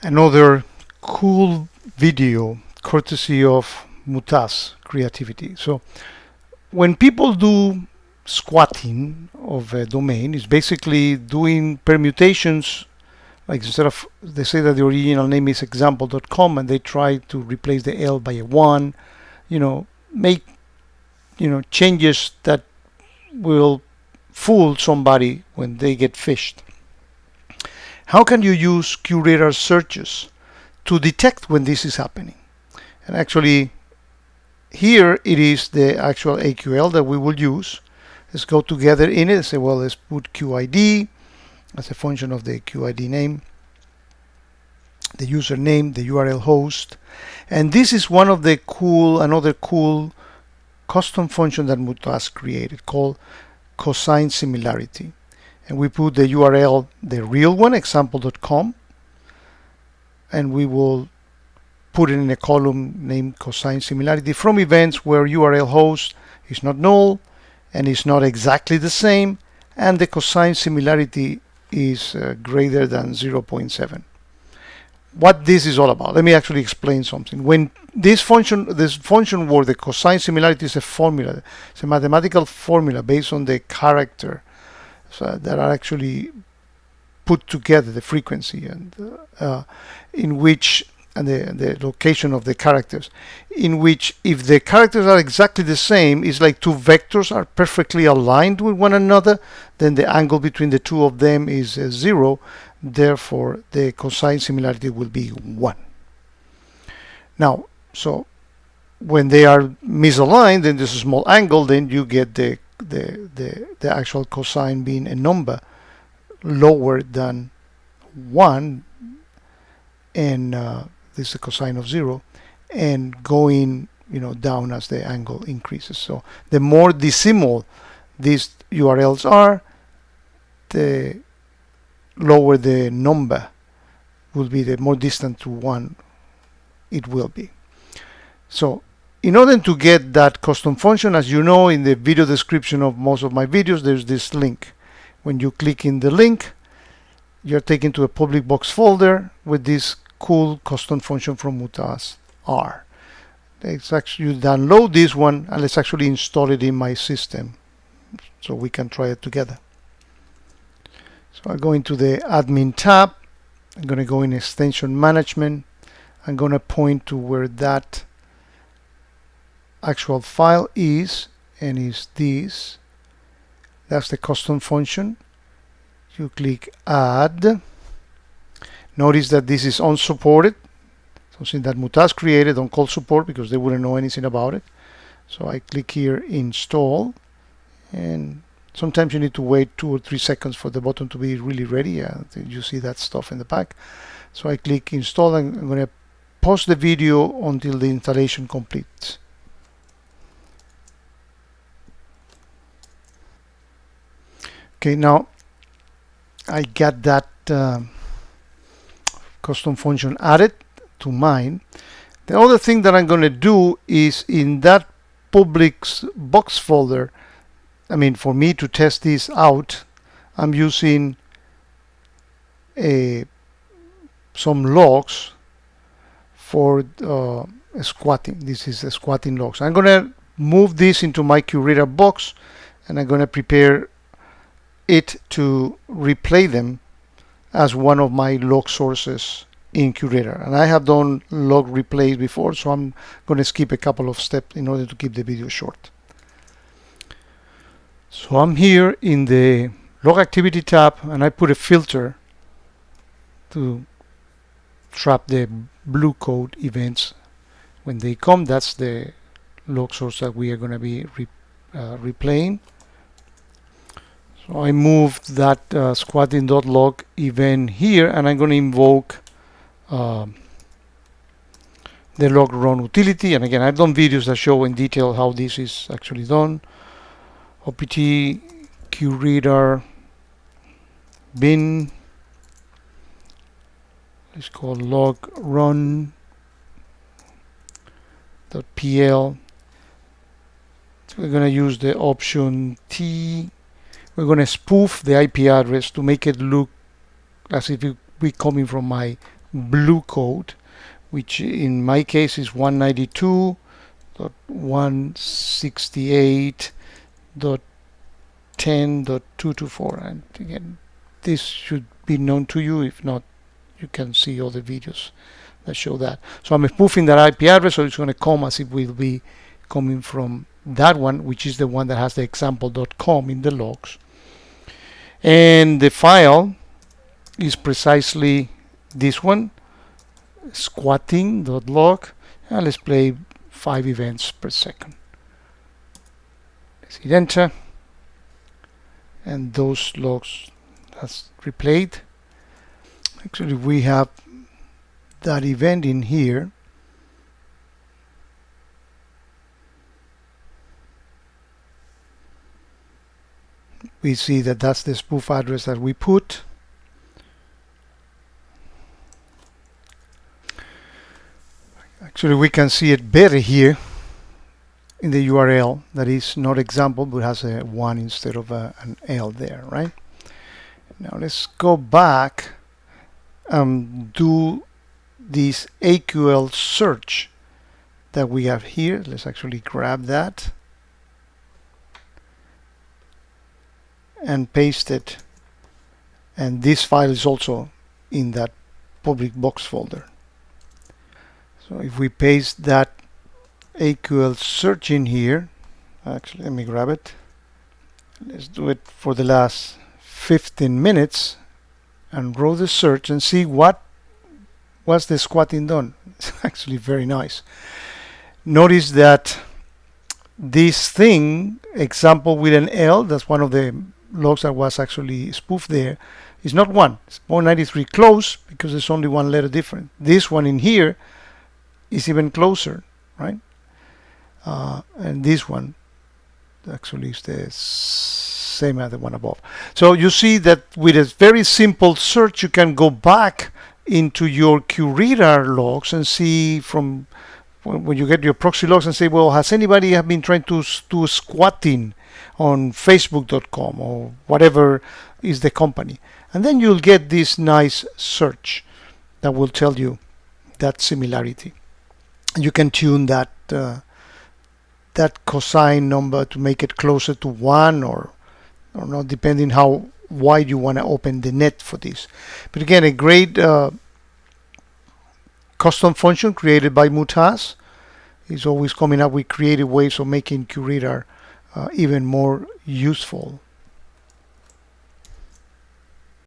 Another cool video courtesy of Mutas Creativity. So when people do squatting of a domain, it's basically doing permutations. Like instead of, they say that the original name is example.com and they try to replace the L by a 1, make changes that will fool somebody when they get phished. How can you use QRadar searches to detect when this is happening? And actually, here it is the actual AQL that we will use. Let's go together in it and say, well, let's put QID as a function of the QID name, the username, the URL host. And this is one of the another cool custom function that Mutas created called cosine similarity. And we put the URL, the real one, example.com, and we will put it in a column named cosine similarity from events where URL host is not null and is not exactly the same, and the cosine similarity is greater than 0.7. What this is all about, let me actually explain something. When this function where the cosine similarity is a formula, it's a mathematical formula based on the character that are actually put together, the frequency and in which, and the location of the characters, in which if the characters are exactly the same, it's like two vectors are perfectly aligned with one another, then the angle between the two of them is 0. Therefore, the cosine similarity will be 1. Now, so when they are misaligned, then there's a small angle, then you get the actual cosine being a number lower than 1, and this is the cosine of 0, and going down as the angle increases. So the more decimal these URLs are, the lower the number will be, the more distant to 1 it will be. So in order to get that custom function, as you know, in the video description of most of my videos, there's this link. When you click in the link, you're taken to a public box folder with this cool custom function from Mutas R. Let's actually download this one and let's actually install it in my system so we can try it together. So I go into the admin tab. I'm going to go in extension management. I'm going to point to where that actual file is, and is this. That's the custom function. You click add. Notice that this is unsupported, something that Mutas created. Don't call support because they wouldn't know anything about it. So I click here install, and sometimes you need to wait 2 or 3 seconds for the button to be really ready. You see that stuff in the back. So I click install, and I'm going to pause the video until the installation completes. Okay, now I got that custom function added to mine. The other thing that I'm going to do is in that public box folder, for me to test this out, I'm using some logs for squatting. This is a squatting logs. I'm going to move this into my QRadar box, and I'm going to prepare it to replay them as one of my log sources in QRadar. And I have done log replays before, so I'm going to skip a couple of steps in order to keep the video short. So I'm here in the log activity tab, and I put a filter to trap the blue code events when they come. That's the log source that we are going to be replaying. So I moved that squatting.log event here, and I'm going to invoke the log run utility. And again, I've done videos that show in detail how this is actually done. opt QRadar bin, it's called log run .pl. So we're going to use the option T. We're going to spoof the IP address to make it look as if we're coming from my blue code, which in my case is 192.168.10.224. And again, this should be known to you. If not, you can see all the videos that show that. So I'm spoofing that IP address, so it's going to come as it will be coming from that one, which is the one that has the example.com in the logs. And the file is precisely this one, squatting.log, and let's play 5 events per second. Let's hit enter, and those logs that's replayed. Actually, we have that event in here. We see that that's the spoof address that we put. Actually, we can see it better here in the URL. That is not example, but has a 1 instead of an L there, right? Now let's go back and do this AQL search that we have here. Let's actually grab that and paste it, and this file is also in that public box folder. So if we paste that AQL search in here, actually let me grab it, let's do it for the last 15 minutes and roll the search and see what was the squatting done. It's actually very nice. Notice that this thing, example with an L, that's one of the logs that was actually spoofed there, is not 1. It's 193 close because there's only 1 letter different. This one in here is even closer, right? And this one actually is the same as the one above. So you see that with a very simple search, you can go back into your QRadar logs and see from when you get your proxy logs and say, well, has anybody have been trying to do squatting on Facebook.com or whatever is the company? And then you'll get this nice search that will tell you that similarity. And you can tune that that cosine number to make it closer to 1 or not, depending how wide you want to open the net for this. But again, a great custom function created by Mutaz is always coming up with creative ways of making QRadar even more useful.